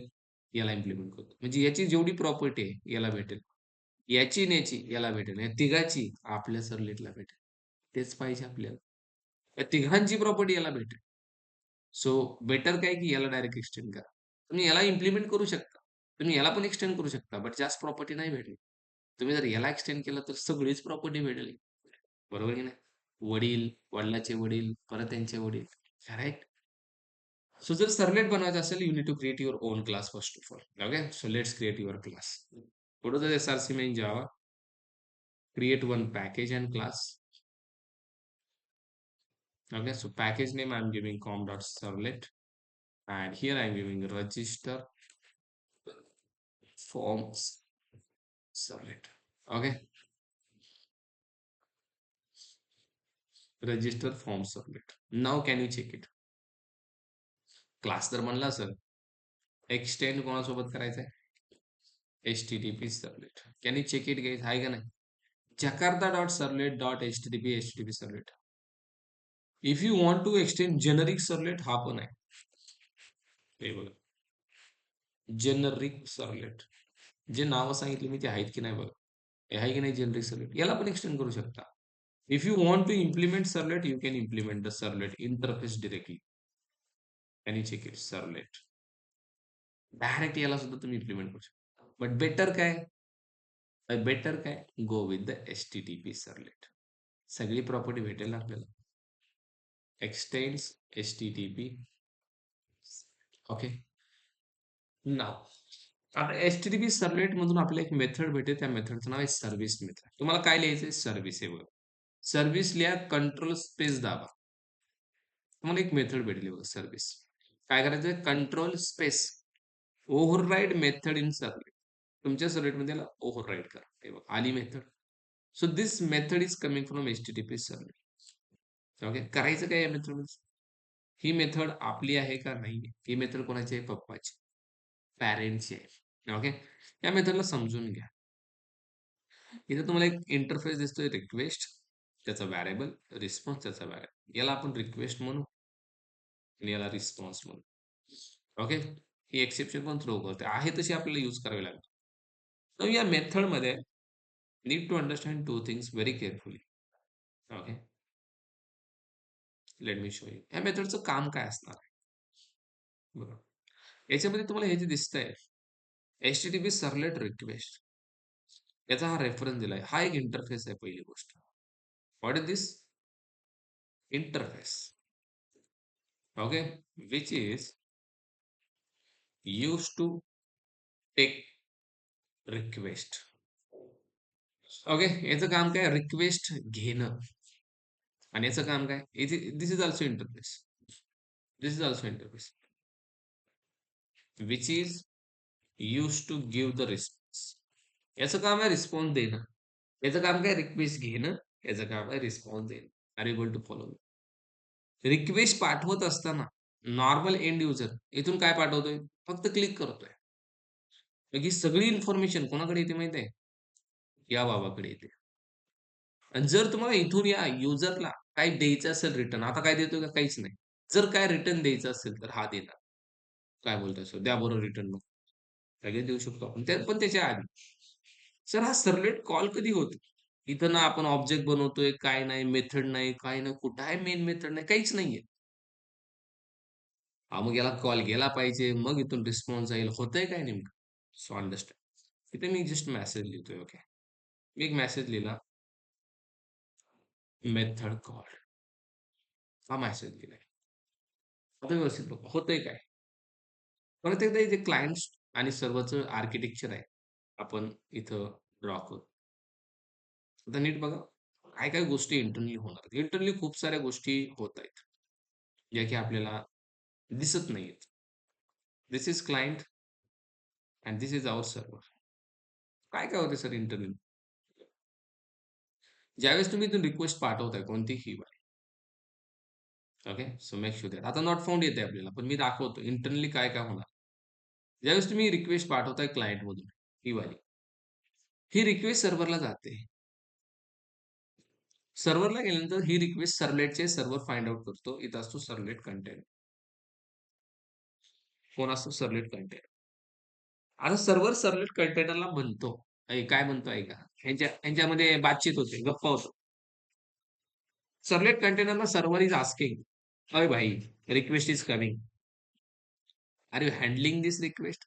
याला इम्प्लिमेंट करतोय. म्हणजे याची जेवढी प्रॉपर्टी आहे याला भेटेल. याची आणि याची याला भेटेल. या तिघाची आपल्या सर्वलेटला भेटेल. तेच पाहिजे आपल्याला. या तिघांची प्रॉपर्टी याला भेटेल. सो बेटर काय की याला डायरेक्ट एक्सटेंड करा. तुम्ही याला इम्प्लिमेंट करू शकता. तुम्ही याला पण एक्सटेंड करू शकता. बट जास्त प्रॉपर्टी नाही भेटली. तुम्ही जर याला एक्सटेंड केलं तर सगळीच प्रॉपर्टी भेटेल. बरोबर की नाही? वडील, वडिलांचे वडील, परत त्यांचे वडील. राइट? सो जर सर्व्हलेट बनवायचं असेल, you need to create your own class first of all. Okay? So let's create your class. Go to the SRC main Java, create one package and class. Okay, so package name I'm giving com.servlet, and here I'm giving register forms servlet. Okay, register form servlet. Now can you check it? Class तर म्हणला sir, extend कोणासोबत करायचं आहे? HTTP servlet. Can you check it guys? आहे का नाही? jakarta dot servlet dot HTTP servlet. If you want to extend generic servlet हा पण आहे. हे बघा, जेनरिक सर्वलेट. जे नावं सांगितली मी ते आहेत की नाही बघा. हे आहे की नाही जेनरिक सर्वलेट? याला पण एक्सटेंड करू शकता. If you want to implement servlet, you can implement the servlet interface directly. Can you check it? Servlet direct याला सुद्धा तुम्ही इम्प्लिमेंट करू शकता. बट बेटर काय go with the HTTP servlet. सगळी प्रॉपर्टी भेटेल ना आपल्याला. X tends HTTP. ओके. नाव आता HTTP सर्वलेट मधून आपल्याला एक मेथड भेटेल. त्या मेथडचं नाव आहे सर्व्हिस मेथड. तुम्हाला काय लिहायचंय? सर्व्हिस. हे बघा, सर्व्हिस लिहा, कंट्रोल स्पेस दाबा. तुम्हाला एक मेथड भेटली बघा, सर्व्हिस. काय करायचं? Control space override method in servlet. तुमच्या सर्वलेटमध्ये याला ओव्हरराईड करा. हे बघा, आली method. So this method is coming from HTTP servlet. Okay. करायचं काय या मेथडमध्ये? ही मेथड आपली आहे का? नाही. ही मेथड कोणाची आहे? पप्पाची, पॅरेंटची आहे. ओके. या मेथडला समजून घ्या. इथे तुम्हाला एक इंटरफेस दिसतोय, रिक्वेस्ट त्याचा व्हॅरिएबल, रिस्पॉन्स त्याचा व्हॅरिएबल. याला आपण रिक्वेस्ट म्हणू आणि याला रिस्पॉन्स म्हणू. ओके. ही एक्सेप्शन पण थ्रो करते. आहे तशी आपल्याला यूज करावी लागेल. तर या मेथडमध्ये need to understand two things very carefully. Okay. Let me show you. या मेथडचं काम काय असणार आहे? बघा, याच्यामध्ये तुम्हाला हे जे दिसतंय HTTP सर्वलेट रिक्वेस्ट, याचा हा रेफरन्स दिलाय. हा एक इंटरफेस आहे पहिली गोष्ट. What is this? Interface. Okay. Which is used to take request. Okay. याचं काम काय? रिक्वेस्ट घेणं. आणि याचं काम काय? इथे this is also interface. This is also interface which is used to give the response. याचं काम आहे रिस्पॉन्स देणं. याचं काम काय? रिक्वेस्ट घेणं. याचं काम आहे रिस्पॉन्स देणं. Are you able to follow? Request पाठवत असताना नॉर्मल एंड युजर इथून काय पाठवतोय? फक्त क्लिक करतोय. मग ही सगळी इन्फॉर्मेशन कोणाकडे येते माहिती आहे? या बाबाकडे येते. आणि जर तुम्हाला इथून या युजरला काही द्यायचं असेल रिटर्न, आता काय देतोय का? काहीच नाही. जर काय रिटर्न द्यायचं असेल तर हा देणार. काय बोलतोय सर? द्या बरोबर रिटर्न मग. लगेच देऊ शकतो आपण. पण त्याच्या आधी, सर हा सर्व्हलेट कॉल कधी होतो? इथं ना आपण ऑब्जेक्ट बनवतोय, काय नाही, मेथड नाही, काय नाही, कुठं आहे मेन मेथड नाही, काहीच नाहीये. मग याला कॉल गेला पाहिजे, मग इथून रिस्पॉन्स येईल. होतंय काय नेमकं? So understand. इथे मी जस्ट मेसेज लिहितोय, ओके. मी एक मेसेज लिहिला, मेथड कॉल. हा मेसेज दिलाय. आता व्यवस्थित बघा, होतंय काय? परत एकदा इथे क्लायंट्स आणि सर्व्हरचं आर्किटेक्चर आहे. आपण इथं ड्रॉ करू. आता नीट बघा, काय-काय गोष्टी इंटरनली होणार आहेत. इंटरनली खूप साऱ्या गोष्टी होत आहेत, ज्या की आपल्याला दिसत नाहीयेत. This is client and this is our server. काय-काय होते सर इंटरनली? ज्यावेळेस तुम्ही इथून रिक्वेस्ट पाठवताय कोणतीही okay. So make sure that. आता नॉट फाउंड येते आपल्याला, पण मी दाखवतो इंटरनली काय-काय होणार. ज्यावेळेस तुम्ही रिक्वेस्ट पाठवताय क्लायंटमधून ही वाली, ही रिक्वेस्ट सर्व्हरला जाते. सर्व्हरला गेल्यानंतर ही रिक्वेस्ट सर्व्हलेटचे सर्व्हर फाइंड आउट करतो. इथं असतो सर्व्हलेट कंटेनर. कोण असतो? Servlet container. आता सर्व्हर सर्व्हलेट कंटेनरला म्हणतो, काय म्हणतो ऐका. ह्यांच्यामध्ये बातचीत होते, गप्पा होतो. सर्व्हलेट कंटेनरला सर्व्हर इज आस्किंग, "अय भाई, request is coming. Are you handling this request?"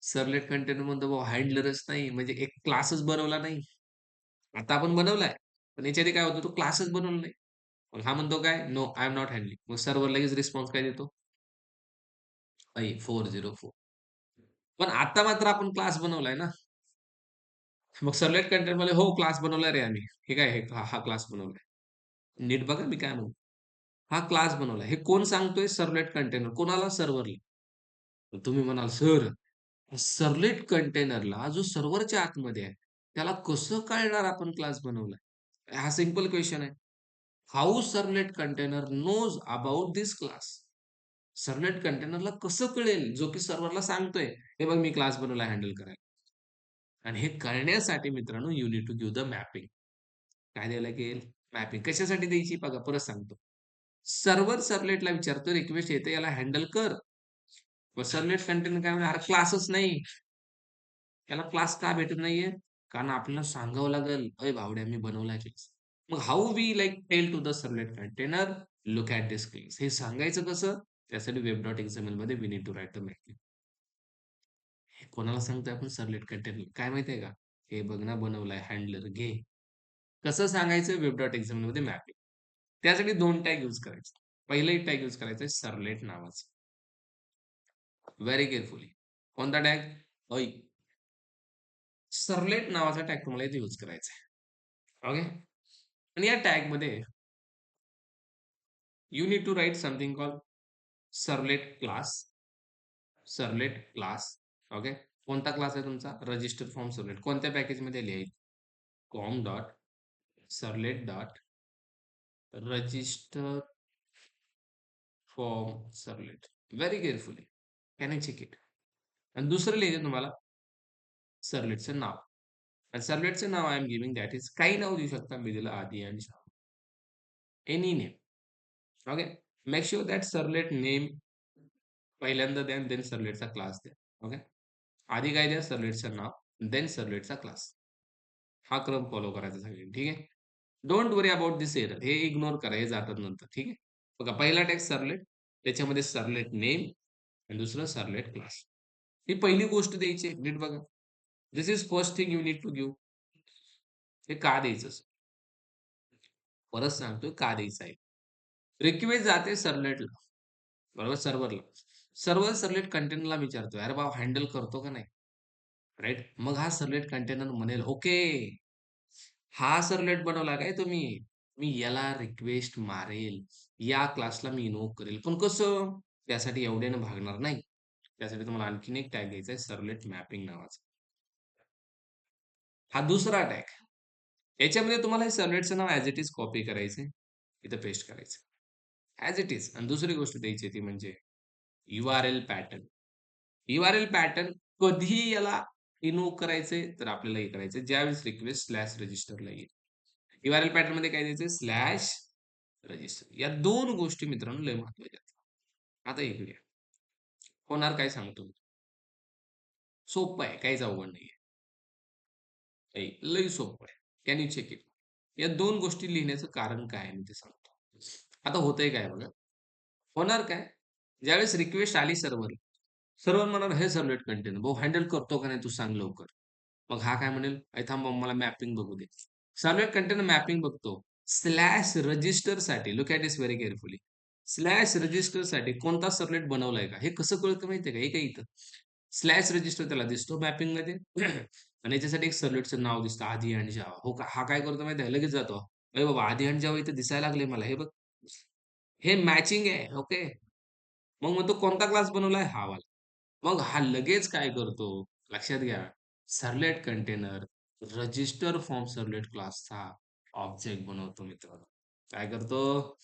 Servlet container म्हणतो, "भाऊ हँडलरच नाही, म्हणजे एक क्लासच बनवला नाही." आता आपण बनवलाय, पण याच्या आधी काय होतं, तो क्लासच बनवला नाही. मग हा म्हणतो काय, "no, I am not handling." मग सर्व्हर लगेच रिस्पॉन्स काय देतो? 404. पण आता मात्र आपण क्लास बनवलाय ना. मग सर्व्हलेट कंटेनरमध्ये, "हो, क्लास बनवलाय रे आम्ही." "हे काय, हे हा क्लास बनवलाय." नीट बघा मी काय म्हणतो. हा क्लास बनवलाय. हे कोण सांगतोय? Servlet container. कोणाला? सर्व्हरला. तुम्ही म्हणाल, "सर, सर्व्हलेट कंटेनरला जो सर्व्हरच्या आतमध्ये आहे, त्याला कसं कळणार आपण क्लास बनवलाय?" हा सिंपल क्वेशन आहे. How servlet container knows about this class? Servlet कंटेनरला कसं कळेल, जो की सर्व्हरला सांगतोय, "हे बघ, मी क्लास बनवलाय हँडल करायला." आणि हे करण्यासाठी मित्रांनो, you need to give the mapping. काय द्यायला लागेल? मॅपिंग. कशासाठी द्यायची? बघा, परत सांगतो. सर्व्हर सर्व्हलेटला विचारतो, रिक्वेस्ट येते, याला हँडल कर. मग सर्व्हलेट कंटेनर काय म्हणणार, "अरे क्लासच नाही. त्याला क्लास का भेटत नाहीये?" कारण आपल्याला सांगावं लागेल, "अय भावड्या, मी बनवलाय क्लास." मग how we like tell to the servlet container, look at this class. हे सांगायचं कसं? त्यासाठी web.xml मध्ये we need to write the mapping. हे कोणाला सांगतोय आपण? Servlet container. काय माहिती का? "हे बघ ना, बनवलाय हँडलर, घे." कसं सांगायचं? web.xml मध्ये मॅपिंग. त्यासाठी 2 टॅग यूज करायचे. पहिलं एक टॅग यूज करायचं आहे सर्व्हलेट नावाचं. Very carefully. कोणता टॅग? ऐक. सर्व्हलेट नावाचा टॅग तुम्हाला इथे यूज करायचा आहे. ओके. आणि या टॅगमध्ये you need to write something called servlet class. Servlet class. Okay. कोणता क्लास आहे तुमचा? Register from servlet. कोणत्या पॅकेजमध्ये लिहायचं? Com dot servlet dot register from servlet. Very carefully. Can I check it? आणि दुसरं लिहायचं तुम्हाला सर्व्हलेटचं नाव. आणि सर्व्हलेटचं नाव I am giving that is, काही नाव देऊ शकता. मी दिलं आदी आणि Shyam. Any name. Okay. Make sure that servlet name पहिल्यांदा द्या, देन सर्व्हलेटचा क्लास द्या. ओके. आधी काय द्या? सर्व्हलेटचं नाव, देन सर्व्हलेटचा क्लास. हा क्रम फॉलो करायचा सगळ्यांनी. ठीक आहे. Don't worry about this error. हे इग्नोर करा. हे जातात नंतर. ठीक आहे. बघा, पहिला टॅग सर्व्हलेट, त्याच्यामध्ये सर्व्हलेट नेम आणि दुसरं सर्व्हलेट क्लास. ही पहिली गोष्ट द्यायची आहे. नीट बघा. This is first thing you need to give. हे का द्यायचं? परत सांगतोय का द्यायचं आहे. रिक्वेस्ट जाते सर्व्हलेटला, बरोबर, सर्व्हरला. सर्व्हर सर्व्हलेट कंटेनरला विचारतोय, "अरे बाबा, हँडल करतो का नाही?" राइट? मग हा सर्व्हलेट कंटेनर म्हणेल, "ओके, हा सर्व्हलेट बनवला काय तुम्ही? मी याला रिक्वेस्ट मारेल. या क्लासला मी इन्व्होक करेल. पण कसं? त्यासाठी एवढ्यानं भागणार नाही. त्यासाठी तुम्हाला आणखीन एक टॅग घ्यायचा आहे, सर्व्हलेट मॅपिंग नावाचा. हा दुसरा टॅग. याच्यामध्ये तुम्हाला हे सर्व्हलेटचं नाव ॲज इट इज कॉपी करायचंय. इथं पेस्ट करायचं. As it is. आणि दुसरी गोष्ट द्यायची ती म्हणजे URL पॅटर्न. URL पॅटर्न कधी याला इन्व्होक करायचंय, तर आपल्याला हे करायचंय ज्यावेळेस रिक्वेस्ट स्लॅश रजिस्टरला येईल. URL पॅटर्नमध्ये काय द्यायचंय? Slash register. या 2 गोष्टी मित्रांनो लय महत्त्वाच्या आहेत. आता इकडे या. होणार काय सांगतो मी. सोपं आहे, काहीच अवघड नाहीये. लई सोपं आहे. Can you check it? या 2 गोष्टी लिहिण्याचं कारण काय आहे मी ते सांगतो. आता होतंय काय बघा, होणार काय? ज्यावेळेस रिक्वेस्ट आली सर्व्हरला, सर्व्हर म्हणणार, "हे सर्व्हलेट कंटेनर भाऊ हँडल करतो का नाही तू सांग लवकर." मग हा काय म्हणेल, "अरे थांब बाबा मला मॅपिंग बघू दे." सर्व्हलेट कंटेनर मॅपिंग बघतो. स्लॅश रजिस्टरसाठी look at this very carefully. Slash रजिस्टरसाठी कोणता सर्व्हलेट बनवलाय का? हे कसं कळतं माहिती का? हे काय इथं स्लॅश रजिस्टर त्याला दिसतो मॅपिंगमध्ये आणि याच्यासाठी एक सर्व्हलेटचं नाव दिसतं आधी आणि जावा. हो का? हा काय करतो माहिती आहे? लगेच जातो. "अरे बाबा आधी आणि जावा इथं दिसायला लागले मला. हे बघ." हे मॅचिंग आहे. ओके. मग म्हणतो कोणता क्लास बनवलाय? हा वाला. मग हा लगेच काय करतो? लक्षात घ्या. Servlet container register from servlet क्लासचा ऑब्जेक्ट बनवतो मित्रांनो. काय करतो?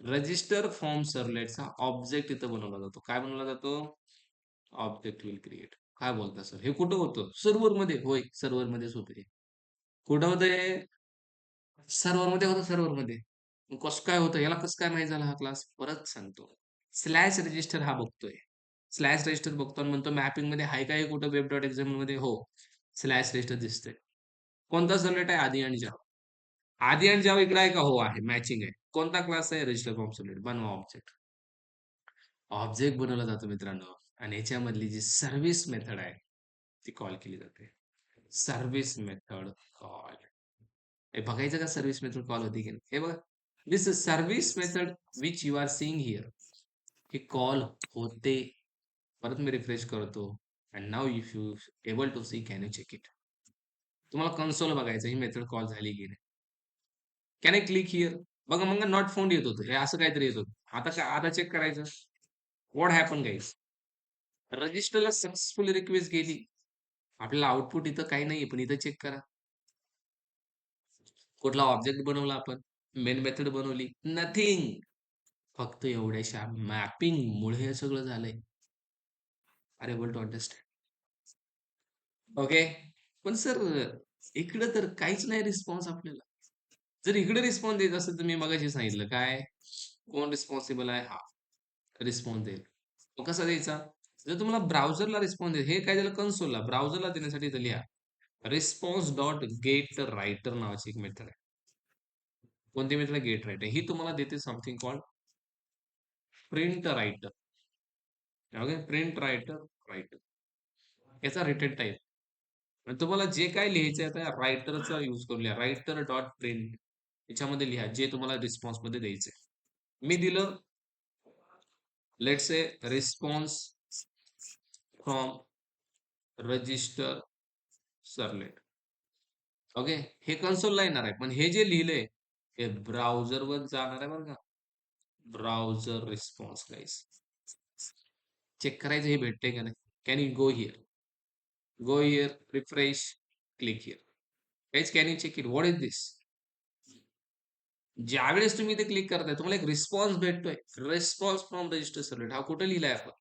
रजिस्टर फ्रॉम सर्व्हलेटचा ऑब्जेक्ट इथं बनवला जातो. काय बनवला जातो? Object will create. काय बोलता सर? हे कुठं होतं? सर्व्हरमध्ये. होय, सर्व्हरमध्येच होतं हे. कुठं होतं हे? सर्व्हरमध्ये होतं सर्व्हरमध्ये. मग कसं काय होतं? याला कसं काय माहीत झाला हा क्लास? परत सांगतो. स्लॅश रजिस्टर हा बघतोय. स्लॅश रजिस्टर बघतो आणि म्हणतो मॅपिंगमध्ये आहे का हे कुठं web.xml हो. स्लॅश रजिस्टर दिसतंय. कोणता सर्व्हलेट आहे? आधी आणि जावा. आधी आणि जावा इकडे आहे का? हो आहे. मॅचिंग आहे. कोणता क्लास आहे? Register from servlet. बनवा ऑब्जेक्ट. ऑब्जेक्ट बनवला जातो मित्रांनो आणि ह्याच्यामधली जी सर्व्हिस मेथड आहे, ती कॉल केली जाते. Service method call. हे बघायचं का सर्व्हिस मेथड कॉल होती की नाही? हे बघा. This service method which you are seeing here. हे कॉल होते. परत मी रिफ्रेश करतो and now if you able to see can you check it. तुम्हाला कन्सोल बघायचं ही मेथड कॉल झाली की नाही. Can I click here? बघा मग नॉट फाउंड येत होतं. हे असं काहीतरी येत होतं. आता काय आता चेक करायचं. What happen guys? रजिस्टरला सक्सेसफुली रिक्वेस्ट गेली. आपल्याला आउटपुट इथं काही नाहीये, पण इथं चेक करा. कुठला ऑब्जेक्ट बनवला आपण? मेन मेथड बनवली. नथिंग. फक्त एवढ्याशा मॅपिंगमुळे हे सगळं झालंय. Are able to understand? Okay. पण सर इकडं तर काहीच नाही रिस्पॉन्स आपल्याला. जर इकडे रिस्पॉन्स देत असेल तर मी मगाशी सांगितलं काय? कोण रिस्पॉन्सिबल आहे? हा. रिस्पॉन्स देईल. तो कसा द्यायचा? जर तुम्हाला ब्राउझरला रिस्पॉन्स द्यायचा हे काय झालं कन्सोलला. ब्राउझरला देण्यासाठी इथं लिहा. रिस्पॉन्स डॉट गेट रायटर नावाची एक मेथड आहे. कोणती मेथड गेट रायटर. ही तुम्हाला देते something called print writer. Okay. Print writer writer. याचा रिटर्न टाइप. आणि तुम्हाला जे काय लिहायचं आहे आता रायटरचा यूज करून लिहा. रायटर डॉट प्रिंट याच्यामध्ये लिहा जे तुम्हाला रिस्पॉन्समध्ये द्यायचंय. मी दिलं let's say response from register servlet. Okay. हे कन्सोलला येणार आहे. पण हे जे लिहिलंय हे ब्राउझरवर जाणार आहे बरं का. ब्राउझर रिस्पॉन्स गाईस. चेक करायचं हे भेटतंय का नाही. Can you go here? Go here, refresh, click here. Guys can you check it? What is this? ज्यावेळेस तुम्ही इथे क्लिक करताय तुम्हाला एक रिस्पॉन्स भेटतोय. Response from register servlet. हा कुठे लिहिलाय आपण?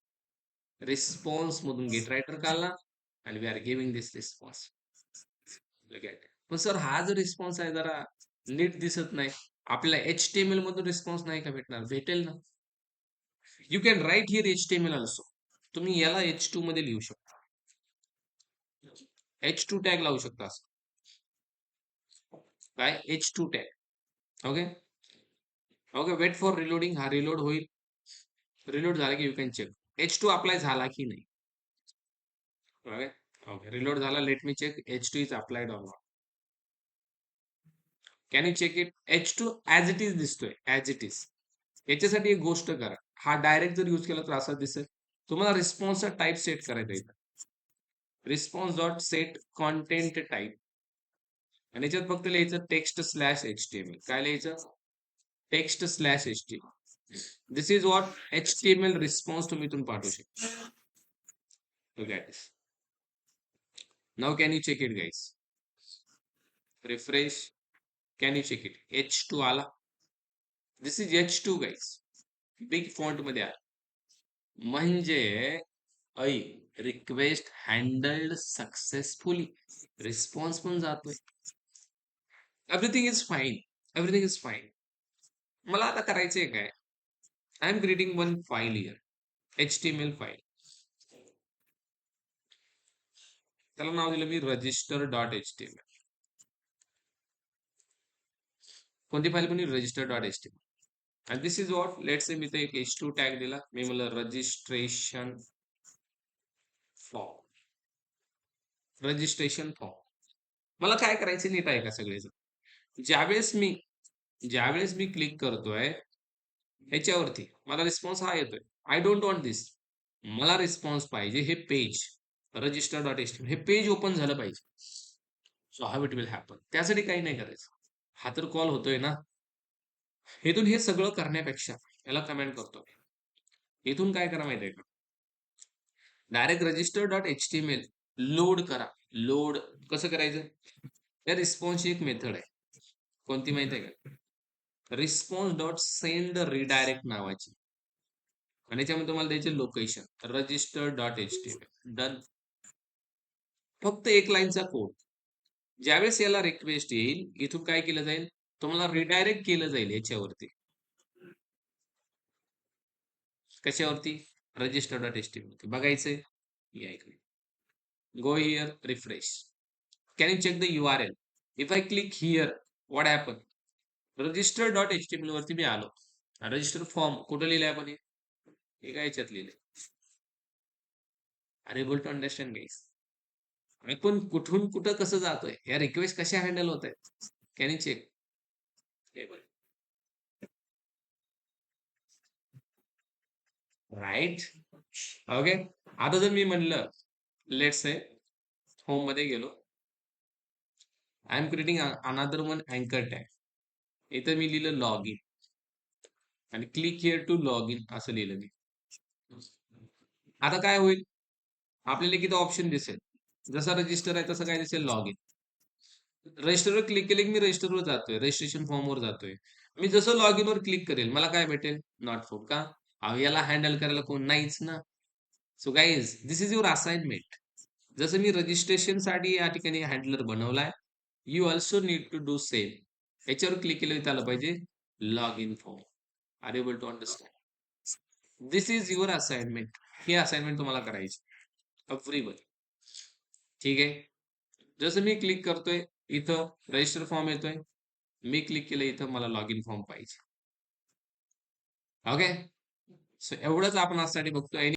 रिस्पॉन्स मधून गेट रायटर काढला आणि we are giving this response. पण सर हा जो रिस्पॉन्स आहे जरा नीट दिसत नाही. आपल्याला HTML मधून रिस्पॉन्स नाही का भेटणार? भेटेल ना. You can write here HTML also. तुम्ही याला H2 मध्ये लिहू शकता. H2 टॅग लावू शकता असं. काय? H2 tag. Okay. Okay. Wait for reloading. हा रिलोड होईल. रिलोड झाला की you can check. H2 apply झाला की नाही. ओके. ओके. रिलोड झाला. Let me check. H2 is applied or not. Can you check it? H2 as it is दिसतोय. As it is. याच्यासाठी एक गोष्ट करा. हा डायरेक्ट जर यूज केला तर असा दिसेल. तुम्हाला रिस्पॉन्सचा टाइप सेट करायचा इथं. Response dot set content type आणि याच्यात फक्त लिहायचं टेक्स्ट स्लॅश HTML. काय लिहायचं? Text slash HTML. This is what HTML response तुम्ही इथून पाठवू शकता. Look at this. Now can you check it guys? Refresh. Can you check it? H2 आला. This is H2 guys. Big font मध्ये आला. म्हणजे ऐ रिक्वेस्ट हँडल्ड सक्सेसफुली. रिस्पॉन्स पण जातोय. Everything is fine. Everything is fine. मला आता करायचंय काय? I am creating one file here. HTML file. त्याला नाव दिलं मी register dot H T M L. कोणती फाईल पण register dot H T M L. आणि this is what, let's say मी ते एक H2 टॅग दिला, मी म्हणलं रजिस्ट्रेशन फॉर्म. रजिस्ट्रेशन फॉर्म मला काय करायचं नीट आहे का सगळेजण. ज्यावेळेस मी क्लिक करतोय ह्याच्यावरती मला रिस्पॉन्स हा येतोय. I don't want this. मला रिस्पॉन्स पाहिजे हे page, register dot H T M L हे पेज ओपन झालं पाहिजे. So how it will happen. त्यासाठी काही नाही करायचं. हा तर कॉल होतोय ना. इथून हे सगळं करण्यापेक्षा याला कमेंट करतो. इथून काय करा माहितीये का, direct register dot H T M L load करा. लोड कसं करायचं, या रिस्पॉन्सची एक मेथड आहे. कोणती माहिती आहे का, रिस्पॉन्स डॉट सेंड रिडायरेक्ट नावाची. आणि याच्यामध्ये तुम्हाला द्यायचे location register dot H T M L. Done. फक्त एक लाईनचा कोड. ज्यावेळेस याला रिक्वेस्ट येईल, इथून काय केलं जाईल, तुम्हाला रिडायरेक्ट केलं जाईल याच्यावरती. कशावरती, register dot H T M L बघायचंय. या इकडे go here, refresh. Can you check the URL? If I click here, what happen? register.html वरती मी आलो. रजिस्टर फॉर्म कुठं लिहिलंय आपण, हे काय याच्यात लिहिलंय. आर एबल टू अंडरस्टँड गाईस. आपण कुठून कुठं कसं जातोय, या रिक्वेस्ट कशा हँडल होत आहेत, can you check. Right. Okay. आता जर मी म्हणलं, लेट्स से होम मध्ये गेलो, I am creating another one अँकर टॅग. इथं मी लिहिलं लॉग इन आणि click here to log in असं लिहिलं मी. आता काय होईल, आपल्याला किती ऑप्शन दिसेल, जसा रजिस्टर आहे तसं काय दिसेल, लॉग इन. रजिस्टरवर क्लिक केले की मी रजिस्टरवर जातोय, रजिस्ट्रेशन फॉर्मवर जातोय. मी जसं लॉग इन वर क्लिक करेल मला काय भेटेल, नॉट फाउंड. का, अहो याला हँडल करायला कोण नाहीच ना. So guys this is your assignment. जसं मी रजिस्ट्रेशन साठी या ठिकाणी हँडलर बनवलाय, you also need to do same. याच्यावर क्लिक केलं आलं पाहिजे log in form. Are able to understand. This is your assignment. हे असाइनमेंट तुम्हाला करायची एव्हरीवन. ठीक आहे. जसं मी क्लिक करतोय इथं रजिस्टर फॉर्म येतोय, मी क्लिक केलं इथं मला लॉग इन फॉर्म पाहिजे. ओके. सो एवढंच आपण आजसाठी बघतोय.